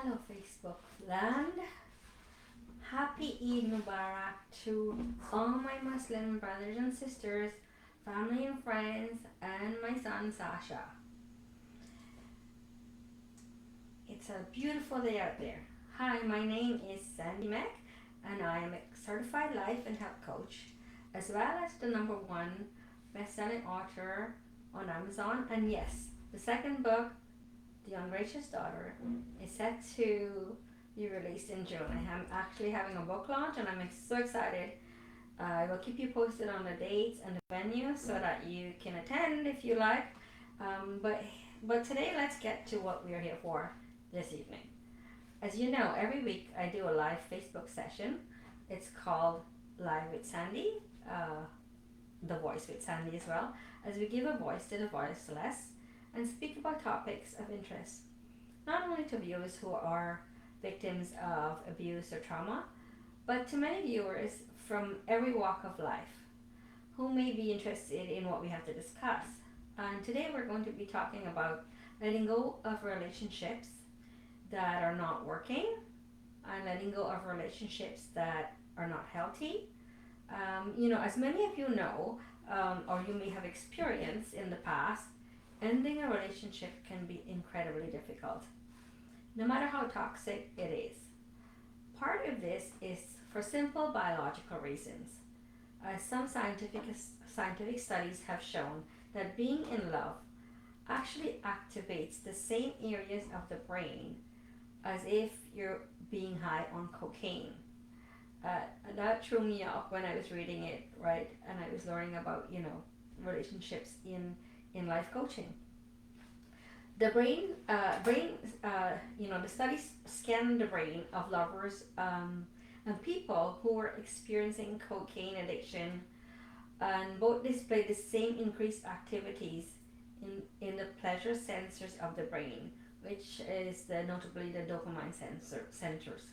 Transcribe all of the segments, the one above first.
Hello Facebook land. Happy Eid Mubarak to all my Muslim brothers and sisters, family and friends, and my son Sasha. It's a beautiful day out there. Hi, my name is Sandy Maeck, and I am a certified life and health coach, as well as the #1 best-selling author on Amazon. And yes, the second book, The Ungracious Daughter, is set to be released in June. I am actually having a book launch, and I'm so excited. I will keep you posted on the dates and the venue so that you can attend if you like. But today, let's get to what we are here for this evening. As you know, every week I do a live Facebook session. It's called Live with Sandy, The Voice with Sandy as well, as we give a voice to the voiceless and speak about topics of interest, not only to viewers who are victims of abuse or trauma, but to many viewers from every walk of life who may be interested in what we have to discuss. And today we're going to be talking about letting go of relationships that are not working and letting go of relationships that are not healthy. As many of you know, or you may have experienced in the past, ending a relationship can be incredibly difficult, no matter how toxic it is. Part of this is for simple biological reasons. Some scientific studies have shown that being in love actually activates the same areas of the brain as if you're being high on cocaine. That threw me off when I was reading it, right? And I was learning about, relationships in life coaching. The the studies scanned the brain of lovers and people who were experiencing cocaine addiction, and both displayed the same increased activities in the pleasure sensors of the brain, which is notably the dopamine centers,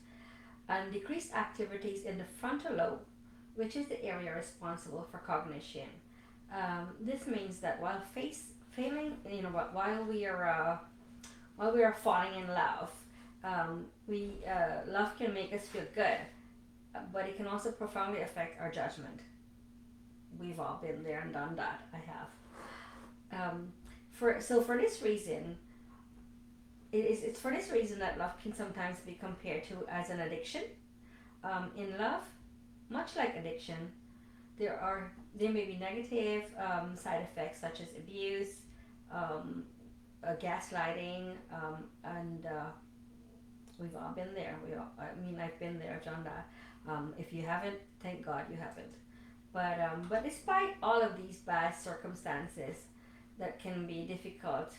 and decreased activities in the frontal lobe, which is the area responsible for cognition. This means that while while we are falling in love, love can make us feel good, but it can also profoundly affect our judgment. We've all been there and done that. I have. For this reason, it's for this reason that love can sometimes be compared to as an addiction. In love, much like addiction, there may be negative side effects such as abuse, gaslighting, and we've all been there. I've been there, I've done that. If you haven't, thank God you haven't. But despite all of these bad circumstances that can be difficult,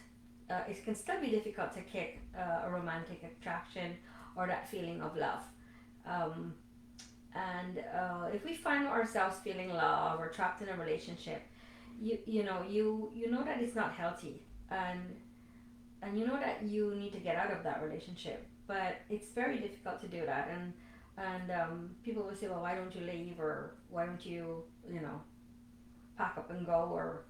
it can still be difficult to kick a romantic attraction or that feeling of love. If we find ourselves feeling love or trapped in a relationship, you know that it's not healthy, and you know that you need to get out of that relationship, but it's very difficult to do that. And people will say, well, why don't you leave, or why don't you pack up and go, or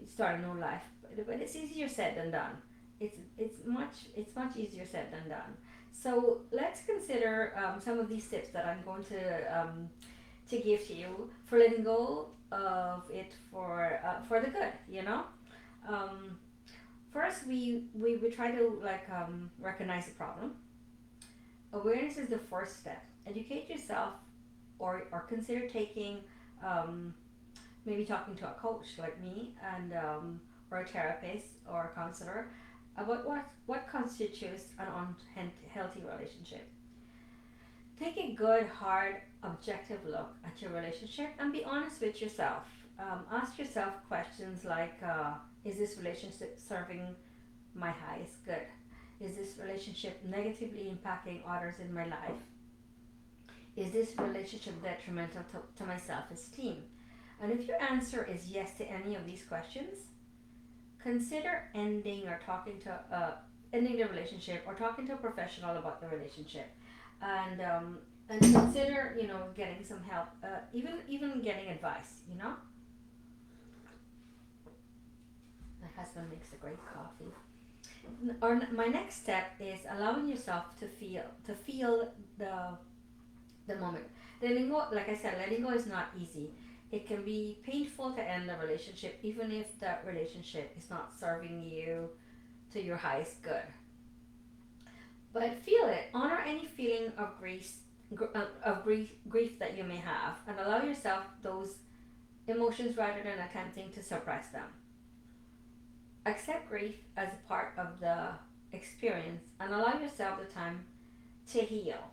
start a new life? But it's easier said than done. It's much easier said than done. So let's consider some of these tips that I'm going to give to you for letting go of it for the good. First, we try to recognize the problem. Awareness is the first step. Educate yourself, or consider taking maybe talking to a coach like me, and or a therapist or a counselor about what constitutes an unhealthy relationship. Take a good, hard, objective look at your relationship and be honest with yourself. Ask yourself questions like, is this relationship serving my highest good? Is this relationship negatively impacting others in my life? Is this relationship detrimental to my self-esteem? And if your answer is yes to any of these questions, consider ending the relationship, or talking to a professional about the relationship, and consider getting some help, even getting advice. My husband makes a great coffee. my next step is allowing yourself to feel the moment. Letting go, like I said, letting go is not easy. It can be painful to end a relationship, even if that relationship is not serving you to your highest good. But feel it. Honor any feeling of grief that you may have, and allow yourself those emotions rather than attempting to suppress them. Accept grief as a part of the experience, and allow yourself the time to heal.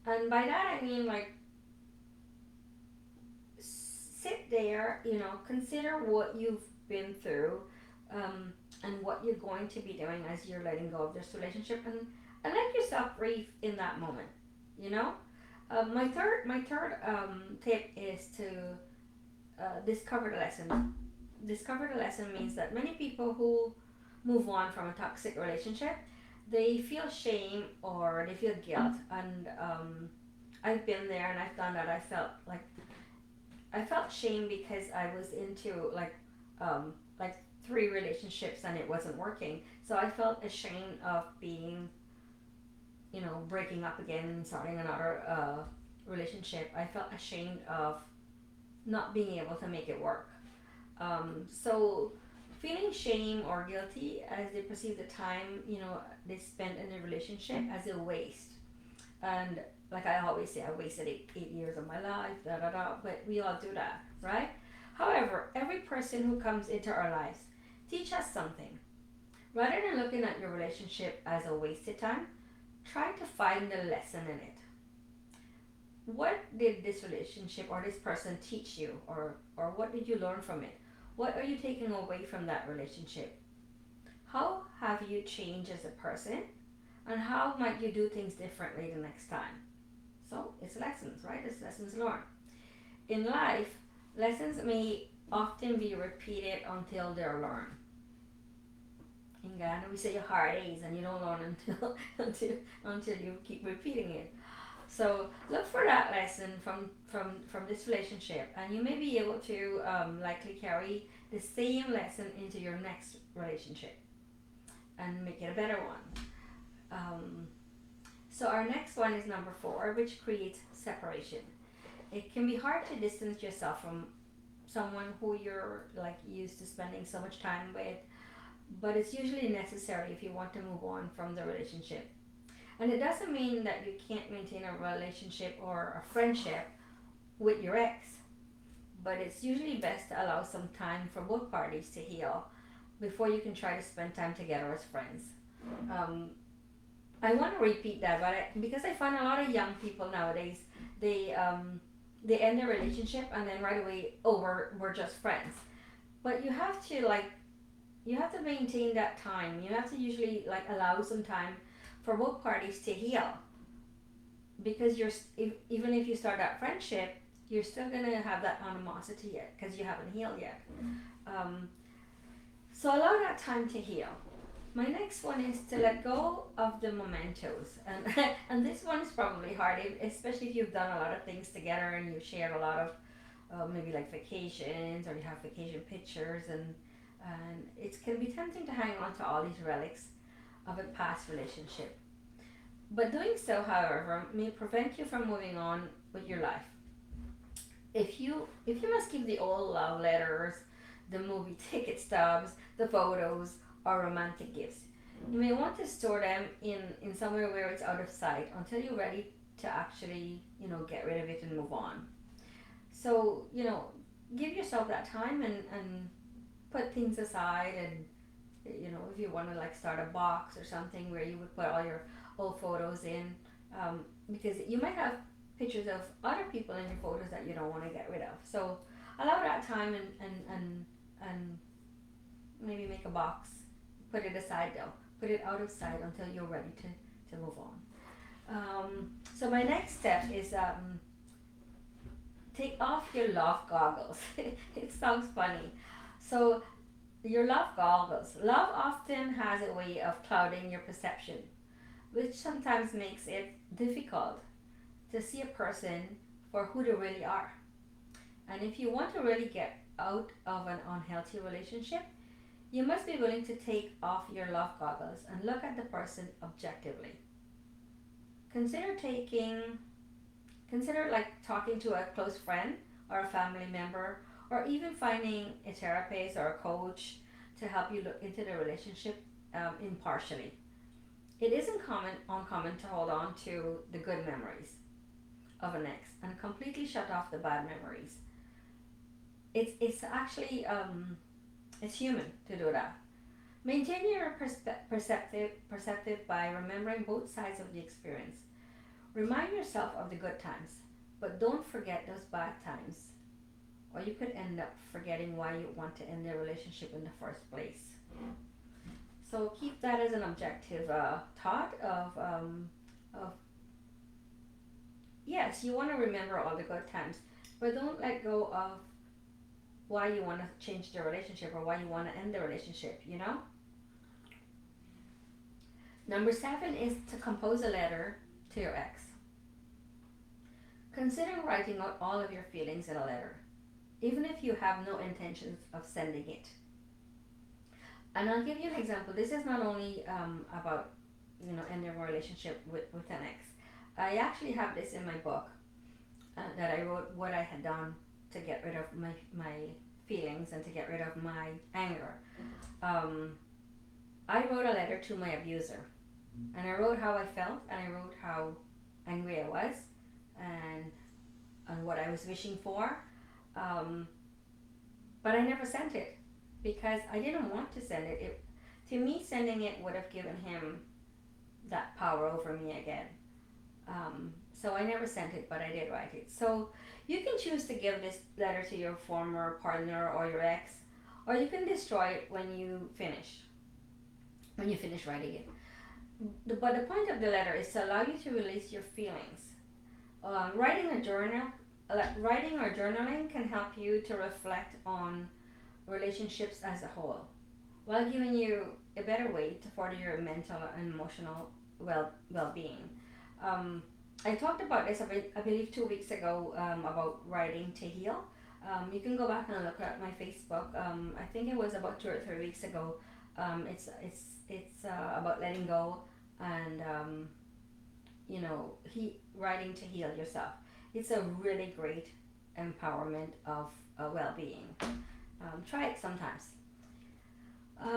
And by that I mean, like, sit there, consider what you've been through, and what you're going to be doing as you're letting go of this relationship, and let yourself breathe in that moment. You know, my third tip is to discover the lesson. Discover the lesson means that many people who move on from a toxic relationship, they feel shame or they feel guilt, and I've been there and I've done that. I felt shame because I was into like 3 relationships and it wasn't working. So I felt ashamed of being, breaking up again and starting another relationship. I felt ashamed of not being able to make it work. So feeling shame or guilty as they perceive the time, they spent in a relationship as a waste. And like I always say, I wasted 8 years of my life, but we all do that, right? However, every person who comes into our lives teach us something. Rather than looking at your relationship as a wasted time, try to find the lesson in it. What did this relationship or this person teach you, or what did you learn from it? What are you taking away from that relationship? How have you changed as a person? And how might you do things differently the next time? So it's lessons, right? It's lessons learned. In life, lessons may often be repeated until they're learned. In Ghana, we say hard A's, and you don't learn until you keep repeating it. So look for that lesson from this relationship, and you may be able to likely carry the same lesson into your next relationship and make it a better one. So our next one is number 4, which creates separation. It can be hard to distance yourself from someone who you're like used to spending so much time with, but it's usually necessary if you want to move on from the relationship. And it doesn't mean that you can't maintain a relationship or a friendship with your ex, but it's usually best to allow some time for both parties to heal before you can try to spend time together as friends. I want to repeat that, but because I find a lot of young people nowadays, they end their relationship and then right away, we're just friends. But you have to maintain that time. You have to usually allow some time for both parties to heal, because even if you start that friendship, you're still gonna have that animosity yet because you haven't healed yet. So allow that time to heal. My next one is to let go of the mementos, and this one is probably hard, especially if you've done a lot of things together and you've shared a lot of maybe like vacations, or you have vacation pictures, and it can be tempting to hang on to all these relics of a past relationship. But doing so, however, may prevent you from moving on with your life. If you must keep the old love letters, the movie ticket stubs, the photos, or romantic gifts, you may want to store them in somewhere where it's out of sight until you're ready to actually, get rid of it and move on. So, give yourself that time and put things aside, and if you want to start a box or something where you would put all your old photos in, because you might have pictures of other people in your photos that you don't want to get rid of. So allow that time, and maybe make a box, put it aside though, put it out of sight until you're ready to move on. So my next step is take off your love goggles. It sounds funny. So your love goggles. Love often has a way of clouding your perception, which sometimes makes it difficult to see a person for who they really are. And if you want to really get out of an unhealthy relationship, You must be willing to take off your love goggles and look at the person objectively. Consider like talking to a close friend or a family member, or even finding a therapist or a coach to help you look into the relationship impartially. It isn't uncommon to hold on to the good memories of an ex and completely shut off the bad memories. It's actually it's human to do that. Maintain your perceptive by remembering both sides of the experience. Remind yourself of the good times, but don't forget those bad times, or you could end up forgetting why you want to end the relationship in the first place. So keep that as an objective thought of yes, you want to remember all the good times, but don't let go of why you want to change the relationship or why you want to end the relationship, you know? Number 7 is to compose a letter to your ex. Consider writing out all of your feelings in a letter, even if you have no intentions of sending it. And I'll give you an example. This is not only about, ending a relationship with an ex. I actually have this in my book that I wrote what I had done to get rid of my feelings and to get rid of my anger. I wrote a letter to my abuser, and I wrote how I felt, and I wrote how angry I was, and what I was wishing for. But I never sent it because I didn't want to send it. To me, sending it would have given him that power over me again. So I never sent it, but I did write it. So you can choose to give this letter to your former partner or your ex, or you can destroy it when you finish writing it. But the point of the letter is to allow you to release your feelings. Writing or journaling can help you to reflect on relationships as a whole, while giving you a better way to further your mental and emotional well-being. I talked about this, I believe 2 weeks ago, about writing to heal. You can go back and look at my Facebook. I think it was about 2 or 3 weeks ago. It's about letting go and writing to heal yourself. It's a really great empowerment of well-being. Try it sometimes.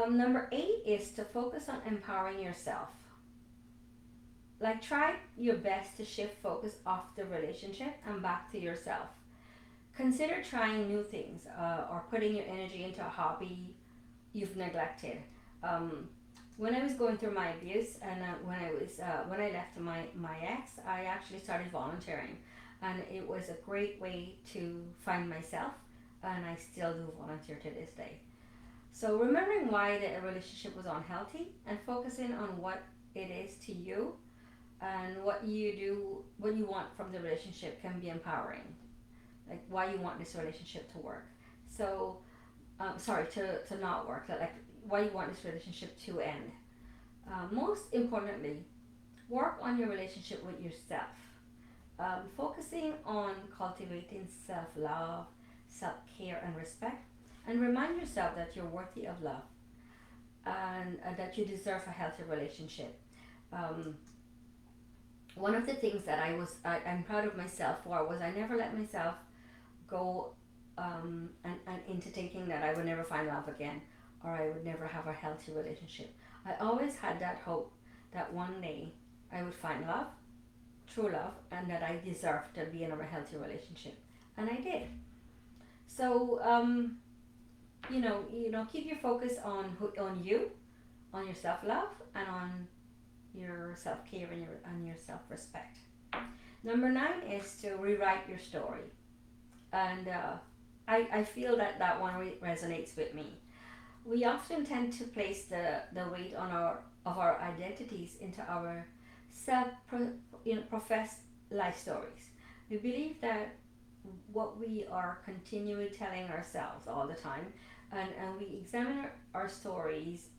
Number 8 is to focus on empowering yourself. Like, try your best to shift focus off the relationship and back to yourself. Consider trying new things or putting your energy into a hobby you've neglected. When I was going through my abuse and when I left my ex, I actually started volunteering, and it was a great way to find myself, and I still do volunteer to this day. So remembering why the relationship was unhealthy and focusing on what it is to you and what you want from the relationship can be empowering. Like, why you want this relationship to work. So, to not work. Like, why you want this relationship to end. Most importantly, work on your relationship with yourself. Focusing on cultivating self-love, self-care, and respect. And remind yourself that you're worthy of love and that you deserve a healthy relationship. One of the things that I'm proud of myself for was I never let myself go and into thinking that I would never find love again, or I would never have a healthy relationship. I always had that hope that one day I would find love, true love, and that I deserved to be in a healthy relationship, and I did. So keep your focus on you, on your self-love, and on your self-care and your self-respect. Number 9 is to rewrite your story. And I feel that one resonates with me. We often tend to place the weight of our identities into our professed life stories. We believe that what we are continually telling ourselves all the time, and we examine our stories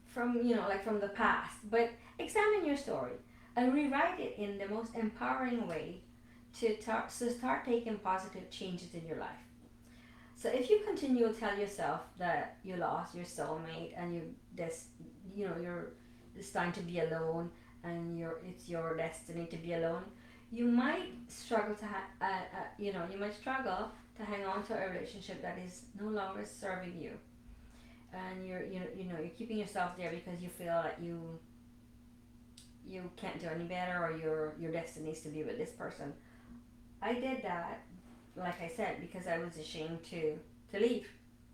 from the past. But examine your story and rewrite it in the most empowering way to start taking positive changes in your life. So if you continue to tell yourself that you lost your soulmate and you're destined to be alone, and it's your destiny to be alone, you might struggle to you might struggle to hang on to a relationship that is no longer serving you, and you're keeping yourself there because you feel that you can't do any better, or your destiny is to be with this person. I did that, like I said, because I was ashamed to leave,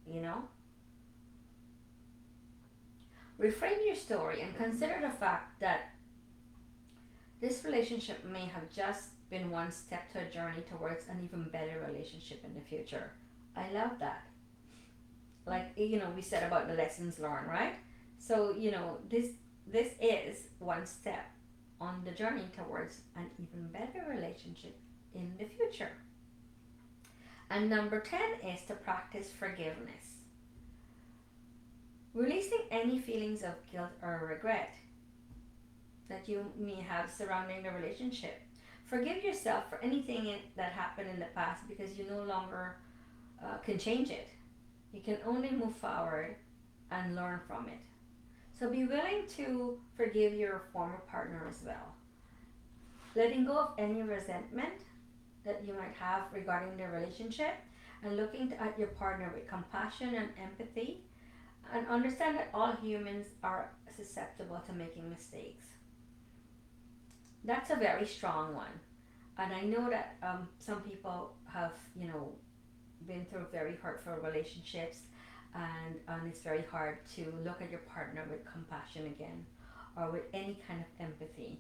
you know? Reframe your story and consider the fact that this relationship may have just been one step to a journey towards an even better relationship in the future. I love that. Like, we said about the lessons learned, right? So, this is one step on the journey towards an even better relationship in the future. And number 10 is to practice forgiveness. Releasing any feelings of guilt or regret that you may have surrounding the relationship. Forgive yourself for anything that happened in the past, because you no longer can change it. You can only move forward and learn from it. So be willing to forgive your former partner as well. Letting go of any resentment that you might have regarding the relationship, and looking at your partner with compassion and empathy, and understand that all humans are susceptible to making mistakes. That's a very strong one. And I know that some people have, been through very hurtful relationships, and it's very hard to look at your partner with compassion again, or with any kind of empathy.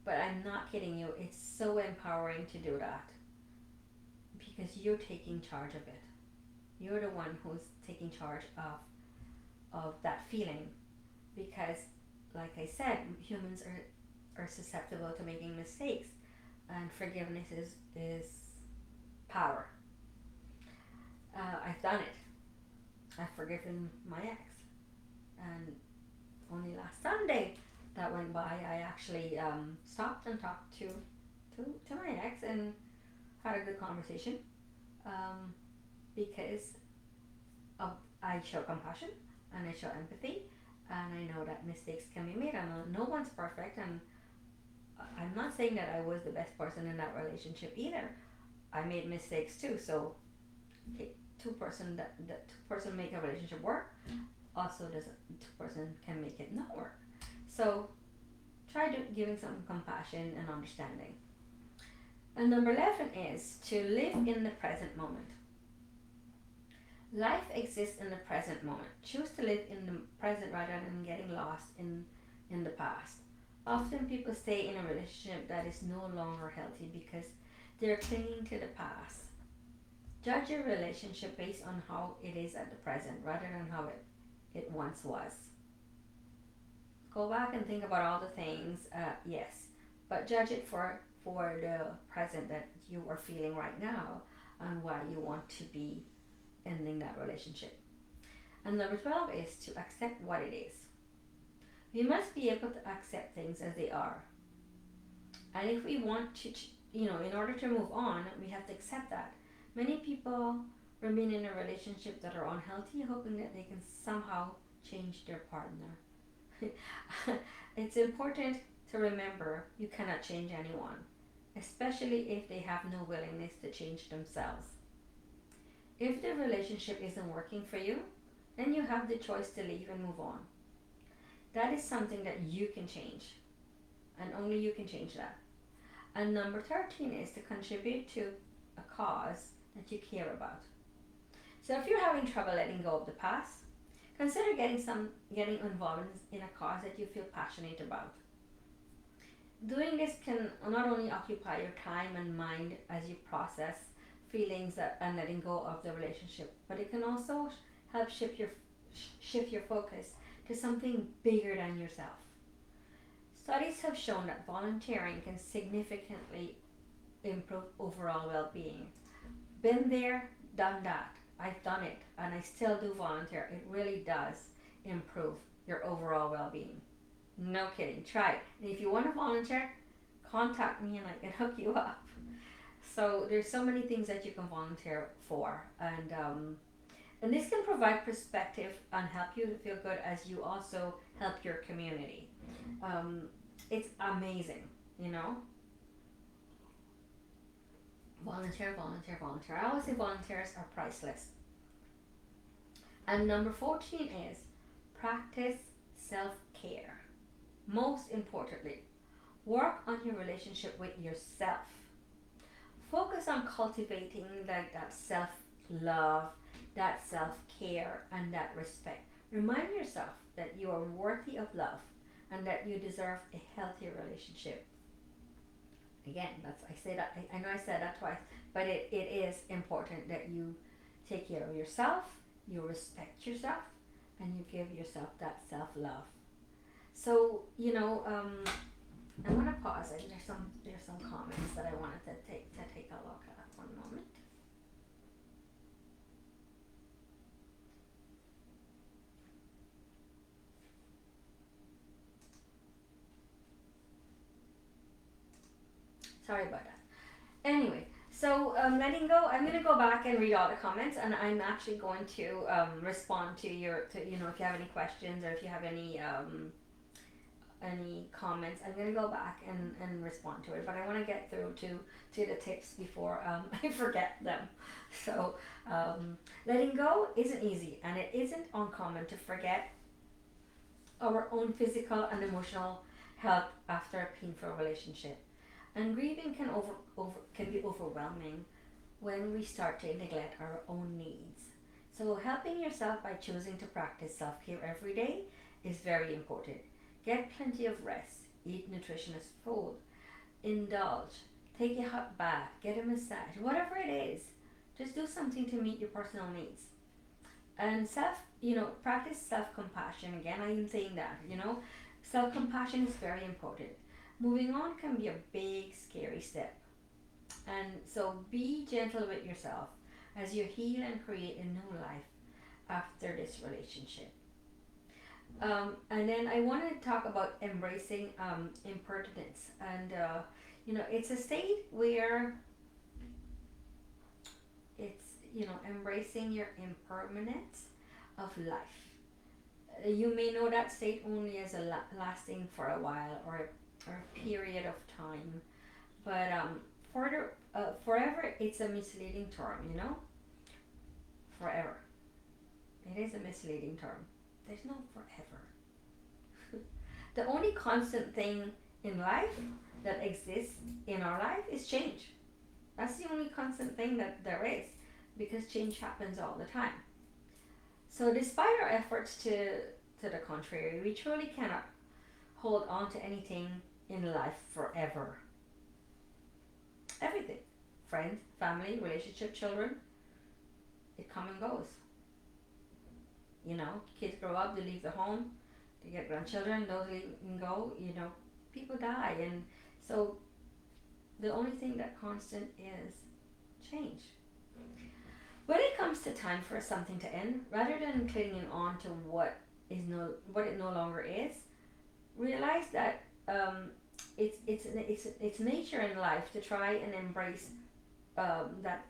But I'm not kidding you, it's so empowering to do that, because you're taking charge of it. You're the one who's taking charge of that feeling, because, like I said, humans are susceptible to making mistakes, and forgiveness is power. I've done it. I've forgiven my ex, and only last Sunday that went by, I actually stopped and talked to my ex and had a good conversation, because I show compassion and I show empathy, and I know that mistakes can be made, and no one's perfect, and I'm not saying that I was the best person in that relationship either. I made mistakes too, so two person make a relationship work, also doesn't two person can make it not work. So try giving some compassion and understanding. And number 11 is to live in the present moment. Life exists in the present moment. Choose to live in the present rather than getting lost in the past. Often people stay in a relationship that is no longer healthy because they're clinging to the past. Judge your relationship based on how it is at the present rather than how it once was. Go back and think about all the things, yes, but judge it for the present that you are feeling right now, and why you want to be ending that relationship. And number 12 is to accept what it is. We must be able to accept things as they are. And if we want to, in order to move on, we have to accept that. Many people remain in a relationship that are unhealthy, hoping that they can somehow change their partner. It's important to remember you cannot change anyone, especially if they have no willingness to change themselves. If the relationship isn't working for you, then you have the choice to leave and move on. That is something that you can change, and only you can change that. And number 13 is to contribute to a cause that you care about. So if you're having trouble letting go of the past, consider getting involved in a cause that you feel passionate about. Doing this can not only occupy your time and mind as you process feelings and letting go of the relationship, but it can also help shift your focus to something bigger than yourself. Studies have shown that volunteering can significantly improve overall well-being. Been there, done that. I've done it, and I still do volunteer. It really does improve your overall well-being. No kidding, try it. And if you want to volunteer, contact me and I can hook you up. So there's so many things that you can volunteer for, and this can provide perspective and help you to feel good as you also help your community. It's amazing, you know. Volunteer, volunteer, volunteer. I always say volunteers are priceless. And number 14 is practice self-care. Most importantly, work on your relationship with yourself. Focus on cultivating that self-love, that self-care, and that respect. Remind yourself that you are worthy of love and that you deserve a healthy relationship. Again, I know I said that twice, but it is important that you take care of yourself, you respect yourself, and you give yourself that self-love. So, I'm gonna pause. There's some comments that I wanted to take a look at. One moment. Sorry about that. Anyway, so letting go. I'm gonna go back and read all the comments, and I'm actually going to respond to if you have any questions or if you have any comments. I'm gonna go back and respond to it, but I want to get through to the tips before I forget them. So letting go isn't easy, and it isn't uncommon to forget our own physical and emotional health after a painful relationship. And grieving can be overwhelming when we start to neglect our own needs. So helping yourself by choosing to practice self-care every day is very important. Get plenty of rest, eat nutritious food, indulge, take a hot bath, get a massage, whatever it is. Just do something to meet your personal needs. And practice self-compassion. Again, I am saying that, self-compassion is very important. Moving on can be a big, scary step. And so be gentle with yourself as you heal and create a new life after this relationship. And then I want to talk about embracing impertinence. And, it's a state where it's, embracing your impermanence of life. You may know that state only as lasting for a while or a period of time, but forever, it's a misleading term. Forever, it is a misleading term. There's no forever. The only constant thing in life that exists in our life is change. That's the only constant thing that there is, because change happens all the time. So despite our efforts to the contrary, we truly cannot hold on to anything in life forever. Everything. Friends, family, relationship, children, it comes and goes. Kids grow up, they leave the home, they get grandchildren, those leave and go, people die. And so the only thing that constant is change. When it comes to time for something to end, rather than clinging on to what it no longer is, realize that it's nature in life to try and embrace that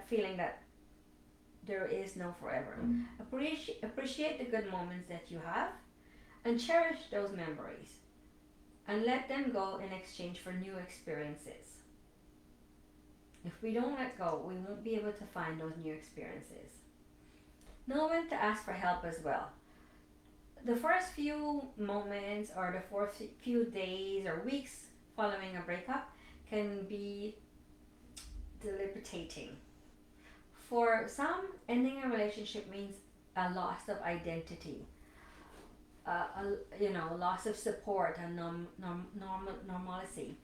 feeling that there is no forever. Appreciate the good moments that you have, and cherish those memories, and let them go in exchange for new experiences. If we don't let go, we won't be able to find those new experiences. Know when to ask for help as well. The first few moments or the first few days or weeks following a breakup can be debilitating. For some, ending a relationship means a loss of identity, loss of support and normalcy.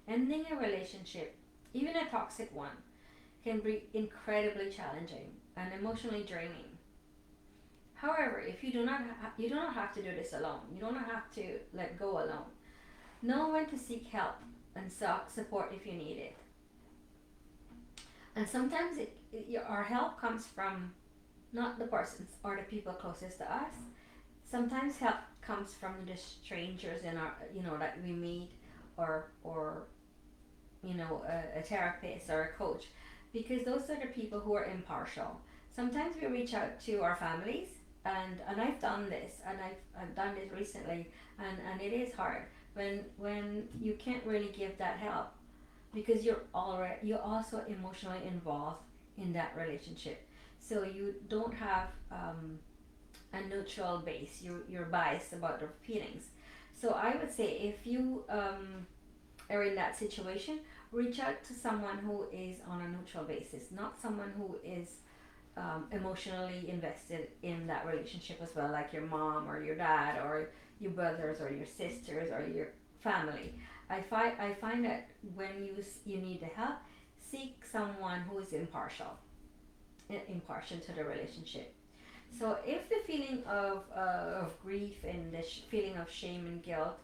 Ending a relationship, even a toxic one, can be incredibly challenging and emotionally draining. However, if you do not have to do this alone. You don't have to let go alone. Know when to seek help and support if you need it. And sometimes our help comes from not the persons or the people closest to us. Sometimes help comes from the strangers in our, that we meet, or a therapist or a coach, because those are the people who are impartial. Sometimes we reach out to our families, and I've done this, and I've done this recently, and it is hard when you can't really give that help, because you're also emotionally involved in that relationship, so you don't have a neutral base. You're biased about their feelings. So I would say, if you are in that situation, reach out to someone who is on a neutral basis, not someone who is emotionally invested in that relationship as well, like your mom or your dad or your brothers or your sisters or your family. I find that when you need the help, seek someone who is impartial to the relationship. So if the feeling of grief and the feeling of shame and guilt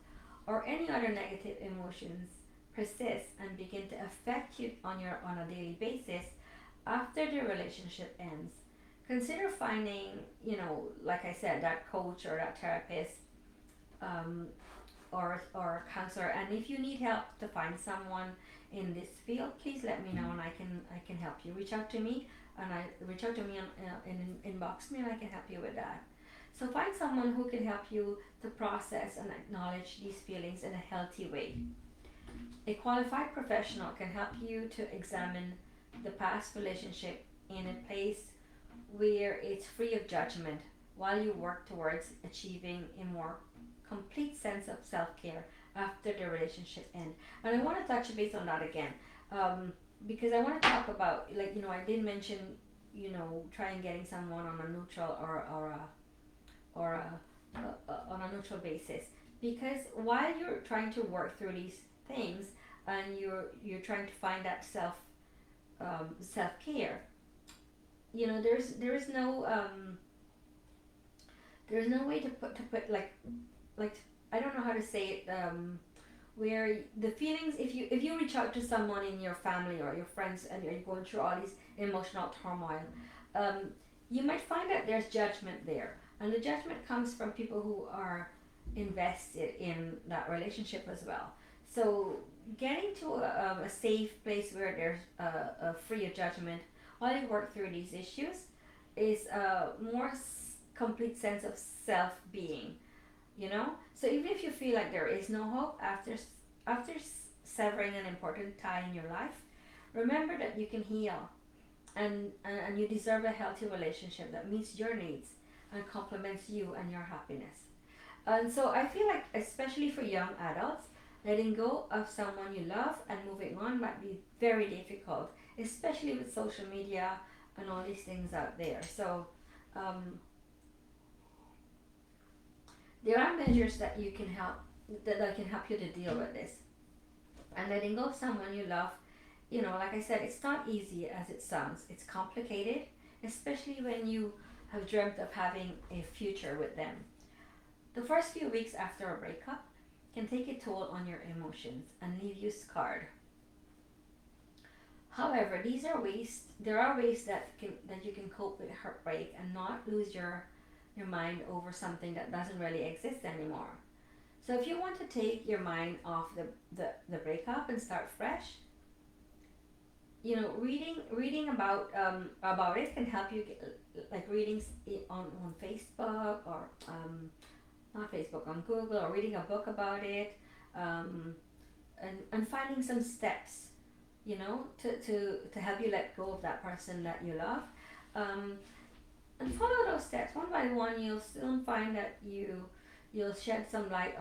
or any other negative emotions persist and begin to affect you on a daily basis after the relationship ends, consider finding, like I said, that coach or that therapist, or counselor. And if you need help to find someone in this field, please let me know, and I can help you. Reach out to me, and reach out to me and inbox me, and I can help you with that. So find someone who can help you to process and acknowledge these feelings in a healthy way. A qualified professional can help you to examine the past relationship in a place where it's free of judgment, while you work towards achieving a more complete sense of self-care after the relationship end. And I want to touch base on that again, because I want to talk about, I did mention, trying getting someone on a neutral on a neutral basis, because while you're trying to work through these things, and you're trying to find that self-care, there's no way to put like I don't know how to say it, where the feelings, if you reach out to someone in your family or your friends, and you're going through all these emotional turmoil, you might find that there's judgment there, and the judgment comes from people who are invested in that relationship as well. So getting to a safe place where there's a free of judgment while you work through these issues is a more complete sense of self-being. So even if you feel like there is no hope after severing an important tie in your life, remember that you can heal, and you deserve a healthy relationship that meets your needs and complements you and your happiness. And so I feel like, especially for young adults, letting go of someone you love and moving on might be very difficult, especially with social media and all these things out there. So there are measures that can help you to deal with this. And letting go of someone you love, like I said, it's not easy as it sounds. It's complicated, especially when you have dreamt of having a future with them. The first few weeks after a breakup can take a toll on your emotions and leave you scarred. However, there are ways that you can cope with heartbreak and not lose your mind over something that doesn't really exist anymore. So if you want to take your mind off the breakup and start fresh, reading about it can help you like reading on Facebook, or not Facebook, on Google, or reading a book about it, and finding some steps, to help you let go of that person that you love, and follow those steps one by one. You'll soon find that you'll shed some light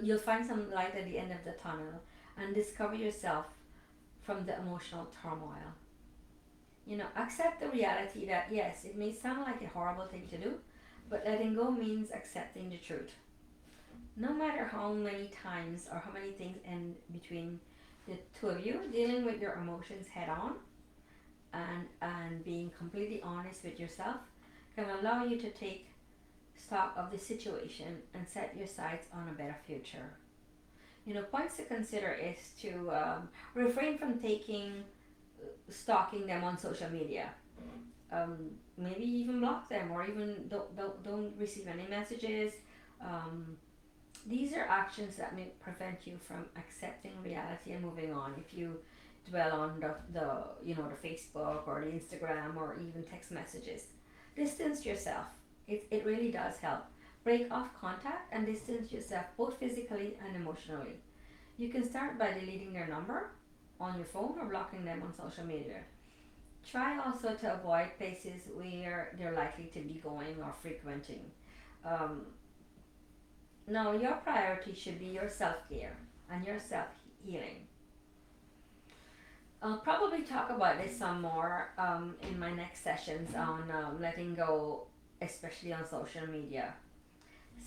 you'll find some light at the end of the tunnel, and discover yourself from the emotional turmoil. Accept the reality that, yes, it may sound like a horrible thing to do, but letting go means accepting the truth. No matter how many times or how many things end between the two of you, dealing with your emotions head on and being completely honest with yourself can allow you to take stock of the situation and set your sights on a better future. Points to consider is to refrain from stalking them on social media. Maybe even block them, or even don't receive any messages. These are actions that may prevent you from accepting reality and moving on. If you dwell on the Facebook or the Instagram or even text messages, distance yourself. It really does help. Break off contact and distance yourself both physically and emotionally. You can start by deleting their number on your phone or blocking them on social media. Try also to avoid places where they're likely to be going or frequenting. Um, Now, your priority should be your self care and your self healing. I'll probably talk about this some more in my next sessions on letting go, especially on social media.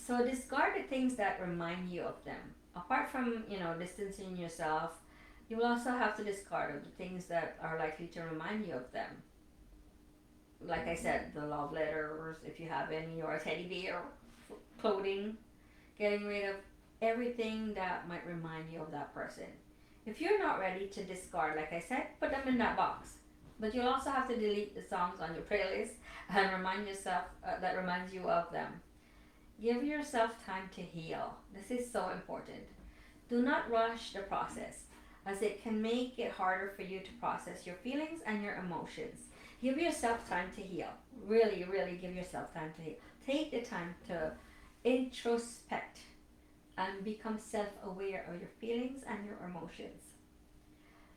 So, discard the things that remind you of them. Apart from distancing yourself, you will also have to discard the things that are likely to remind you of them. Like I said, the love letters, if you have any, or a teddy bear, clothing, getting rid of everything that might remind you of that person. If you're not ready to discard, like I said, put them in that box. But you'll also have to delete the songs on your playlist and remind yourself that reminds you of them. Give yourself time to heal. This is so important. Do not rush the process, as it can make it harder for you to process your feelings and your emotions. Give yourself time to heal. Really, really give yourself time to heal. Take the time to introspect and become self-aware of your feelings and your emotions.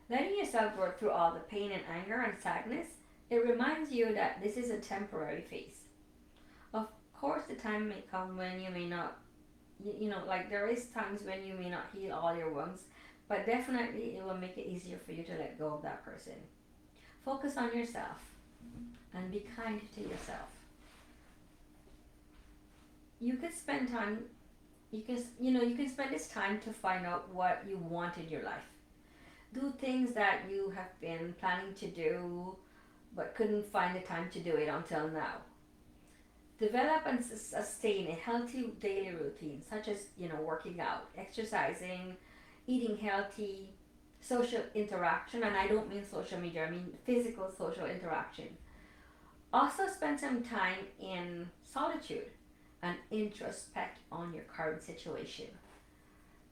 Letting yourself work through all the pain and anger and sadness, it reminds you that this is a temporary phase. Of course, the time may come when you may not, like there is times when you may not heal all your wounds, but definitely it will make it easier for you to let go of that person. Focus on yourself and be kind to yourself. You could spend time, you can spend this time to find out what you want in your life. Do things that you have been planning to do but couldn't find the time to do it until now. Develop and sustain a healthy daily routine, such as working out, exercising, eating healthy, social interaction, and I don't mean social media, I mean physical social interaction. Also spend some time in solitude and introspect on your current situation.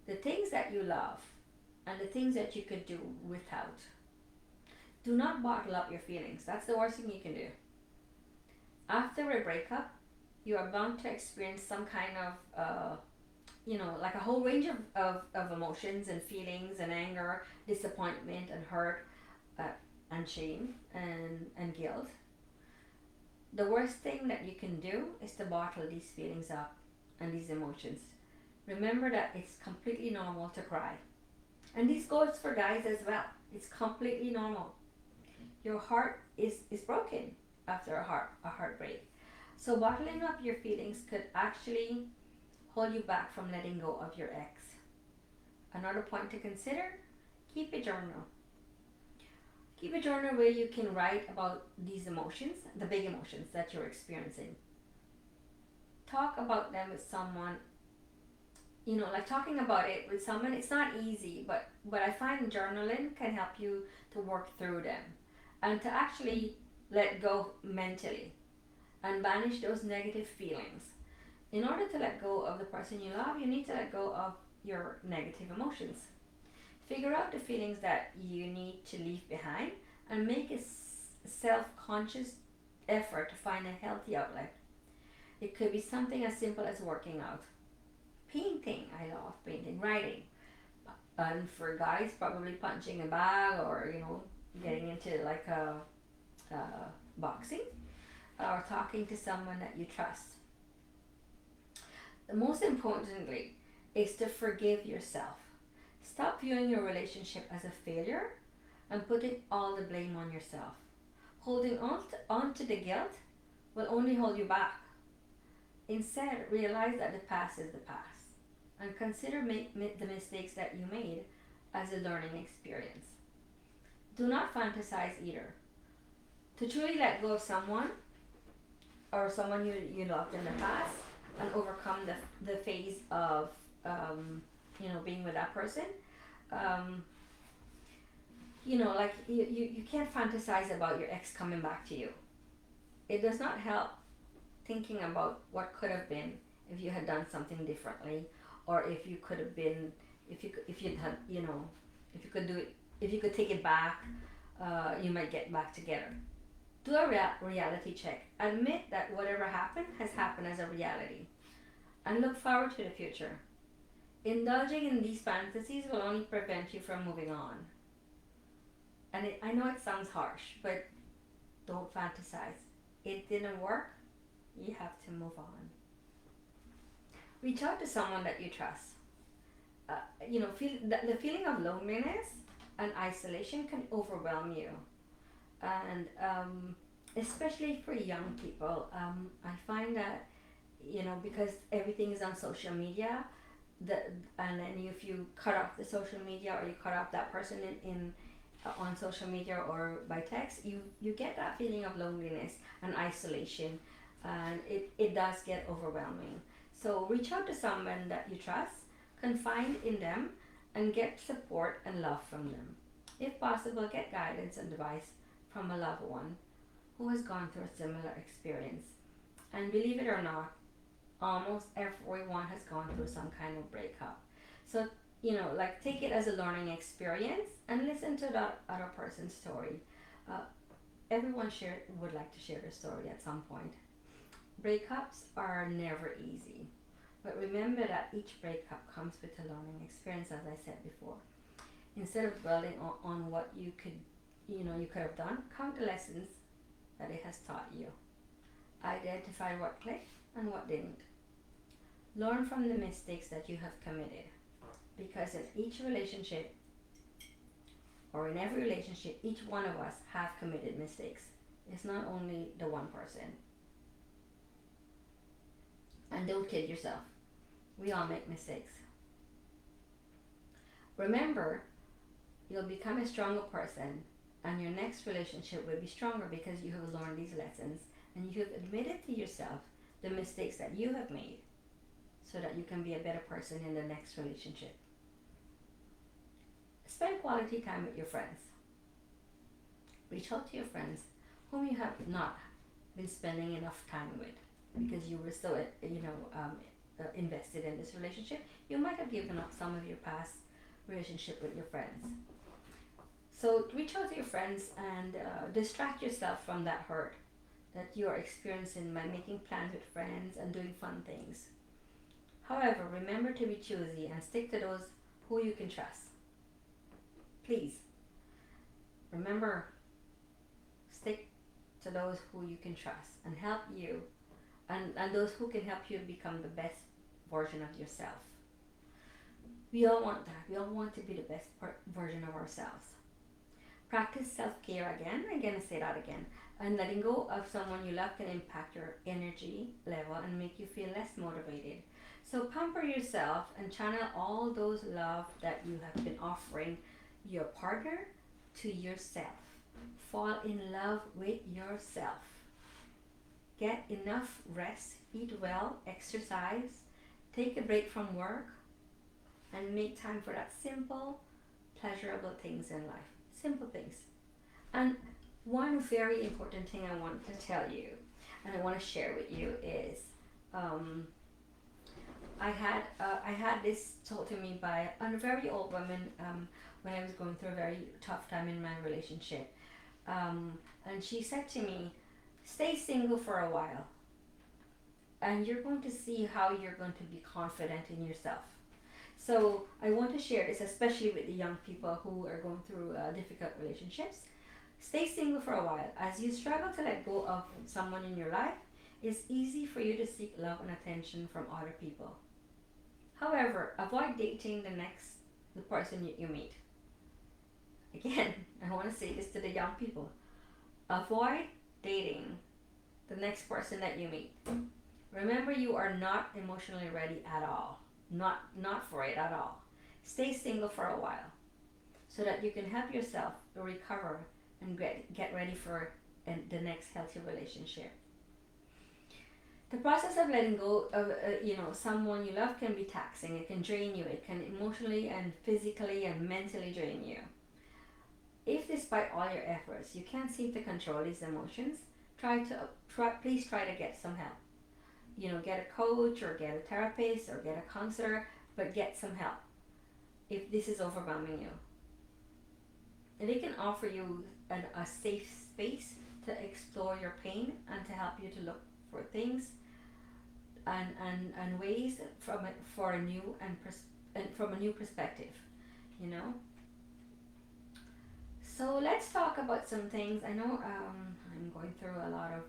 The things that you love and the things that you could do without. Do not bottle up your feelings. That's the worst thing you can do. After a breakup, you are bound to experience some kind of, like a whole range of emotions and feelings and anger, disappointment and hurt and shame and guilt. The worst thing that you can do is to bottle these feelings up and these emotions. Remember that it's completely normal to cry. And this goes for guys as well. It's completely normal. Your heart is broken after a heartbreak. So bottling up your feelings could actually hold you back from letting go of your ex. Another point to consider, keep a journal. Keep a journal where you can write about these emotions, the big emotions that you're experiencing. Talk about them with someone, like talking about it with someone, it's not easy, but I find journaling can help you to work through them and to actually let go mentally and banish those negative feelings. In order to let go of the person you love, you need to let go of your negative emotions. Figure out the feelings that you need to leave behind and make a self-conscious effort to find a healthy outlet. It could be something as simple as working out. Painting, I love painting, writing. And for guys, probably punching a bag or, getting into like boxing or talking to someone that you trust. Most importantly is to forgive yourself. Stop viewing your relationship as a failure and putting all the blame on yourself. Holding on to the guilt will only hold you back. Instead, realize that the past is the past and consider the mistakes that you made as a learning experience. Do not fantasize either. To truly let go of someone or someone you loved in the past and overcome the phase of being with that person, like you can't fantasize about your ex coming back to you. It does not help thinking about what could have been if you had done something differently or if you could have been, if you'd had, if you could do it, if you could take it back, you might get back together. Do a reality check. Admit that whatever happened has happened as a reality, and look forward to the future. Indulging in these fantasies will only prevent you from moving on. And I know it sounds harsh, but don't fantasize. It didn't work, you have to move on. Reach out to someone that you trust. The feeling of loneliness and isolation can overwhelm you. And especially for young people, I find that, because everything is on social media, and then if you cut off the social media, or you cut off that person in on social media or by text, you get that feeling of loneliness and isolation, and it does get overwhelming. So reach out to someone that you trust, confide in them, and get support and love from them. If possible, get guidance and advice from a loved one who has gone through a similar experience. And believe it or not, almost everyone has gone through some kind of breakup. So, take it as a learning experience and listen to that other person's story. Everyone would like to share their story at some point. Breakups are never easy, but remember that each breakup comes with a learning experience, as I said before. Instead of dwelling on what you could have done, count the lessons that it has taught you. Identify what clicked and what didn't. Learn from the mistakes that you have committed, because in each relationship, or in every relationship, each one of us have committed mistakes. It's not only the one person. And don't kid yourself. We all make mistakes. Remember, you'll become a stronger person, and your next relationship will be stronger because you have learned these lessons and you have admitted to yourself the mistakes that you have made, so that you can be a better person in the next relationship. Spend quality time with your friends. Reach out to your friends whom you have not been spending enough time with because you were so invested in this relationship. You might have given up some of your past relationship with your friends. So reach out to your friends and distract yourself from that hurt that you are experiencing by making plans with friends and doing fun things. However, remember to be choosy and stick to those who you can trust. Please, remember, stick to those who you can trust and help you, and those who can help you become the best version of yourself. We all want that. We all want to be the best version of ourselves. Practice self-care again. I'm going to say that again. And letting go of someone you love can impact your energy level and make you feel less motivated. So pamper yourself and channel all those love that you have been offering your partner to yourself. Fall in love with yourself. Get enough rest, eat well, exercise, take a break from work, and make time for that simple, pleasurable things in life. Simple things. And one very important thing I want to tell you, and I want to share with you is, I had this told to me by a very old woman when I was going through a very tough time in my relationship. And she said to me, stay single for a while, and you're going to see how you're going to be confident in yourself. So I want to share this, especially with the young people who are going through difficult relationships. Stay single for a while. As you struggle to let go of someone in your life, it's easy for you to seek love and attention from other people. However, avoid dating the person you meet. Again, I want to say this to the young people. Avoid dating the next person that you meet. Remember, you are not emotionally ready at all. Not for it at all. Stay single for a while so that you can help yourself to recover and get ready for the next healthy relationship. The process of letting go of someone you love can be taxing. It can drain you. It can emotionally and physically and mentally drain you. If despite all your efforts you can't seem to control these emotions, please try to get some help. Get a coach or get a therapist or get a counselor but get some help if this is overwhelming you. And they can offer you a safe space to explore your pain and to help you to look for things and ways from it for a new and from a new perspective, you know. So let's talk about some things. I know I'm going through a lot of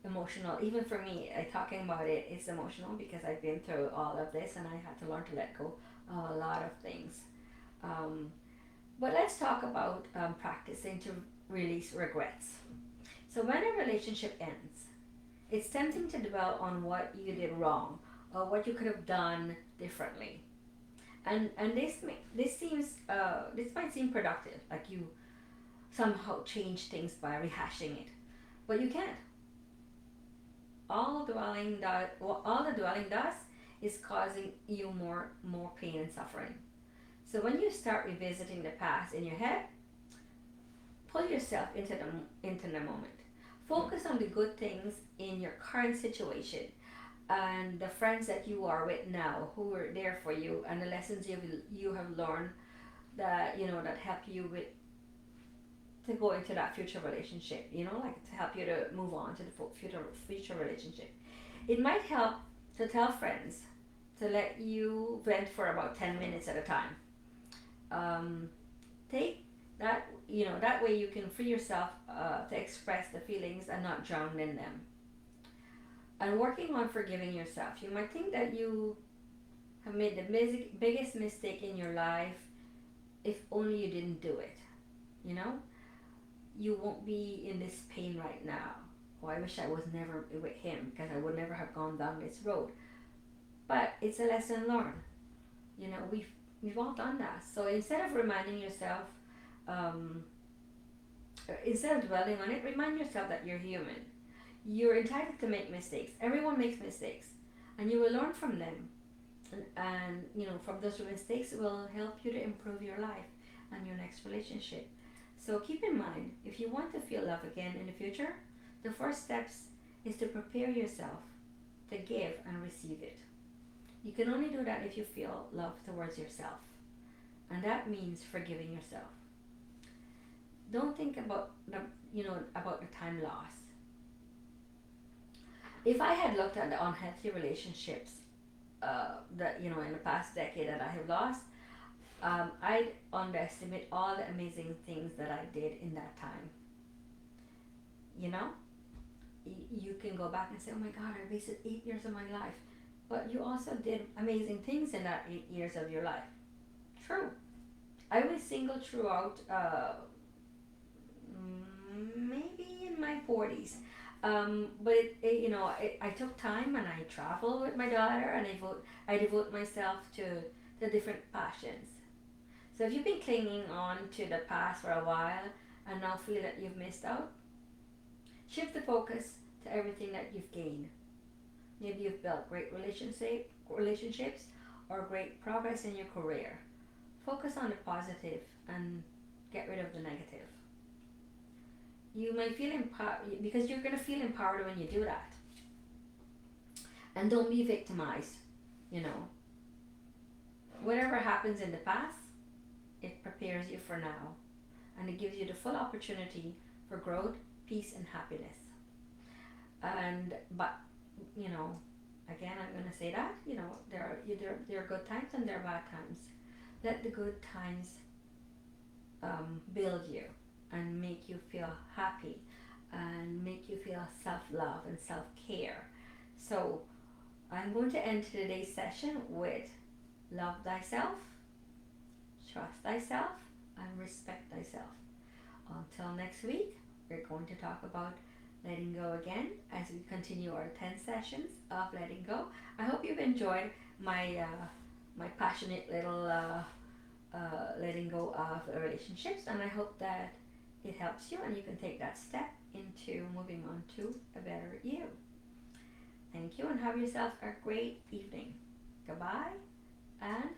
emotional. Even for me, talking about it's emotional because I've been through all of this and I had to learn to let go of a lot of things. But let's talk about practicing to release regrets. So when a relationship ends, it's tempting to dwell on what you did wrong or what you could have done differently. And this might seem productive, like you somehow change things by rehashing it, but you can't. All the dwelling does is causing you more pain and suffering. So when you start revisiting the past in your head, pull yourself into the moment. Focus on the good things in your current situation and the friends that you are with now who were there for you, and the lessons you have learned that that help you with to go into that future relationship, like to help you to move on to the future relationship. It might help to tell friends to let you vent for about 10 minutes at a time. Take that, that way you can free yourself to express the feelings and not drown in them. And working on forgiving yourself. You might think that you have made the biggest mistake in your life if only you didn't do it. You won't be in this pain right now. Oh, I wish I was never with him because I would never have gone down this road. But it's a lesson learned. We've all done that. So instead of reminding yourself, instead of dwelling on it, remind yourself that you're human. You're entitled to make mistakes. Everyone makes mistakes, and you will learn from them. And from those mistakes will help you to improve your life and your next relationship. So keep in mind, if you want to feel love again in the future, the first steps is to prepare yourself to give and receive it. You can only do that if you feel love towards yourself, and that means forgiving yourself. Don't think about the time lost. If I had looked at the unhealthy relationships that in the past decade that I have lost, I'd underestimate all the amazing things that I did in that time. You can go back and say, oh my God, I wasted 8 years of my life. But you also did amazing things in that 8 years of your life. True. I was single throughout, maybe in my 40s. But I took time and I traveled with my daughter, and I devote myself to the different passions. So if you've been clinging on to the past for a while and now feel that you've missed out, shift the focus to everything that you've gained. Maybe you've built great relationships or great progress in your career. Focus on the positive and get rid of the negative. You might feel empowered because you're going to feel empowered when you do that. And don't be victimized. Whatever happens in the past, it prepares you for now, and it gives you the full opportunity for growth, peace, and happiness. But again, I'm going to say that there are good times and there are bad times. Let the good times build you and make you feel happy and make you feel self-love and self-care. So I'm going to end today's session with love thyself, trust thyself, and respect thyself. Until next week, we're going to talk about letting go again as we continue our 10 sessions of letting go. I hope you've enjoyed my passionate little letting go of relationships, and I hope that it helps you and you can take that step into moving on to a better you. Thank you, and have yourself a great evening. Goodbye and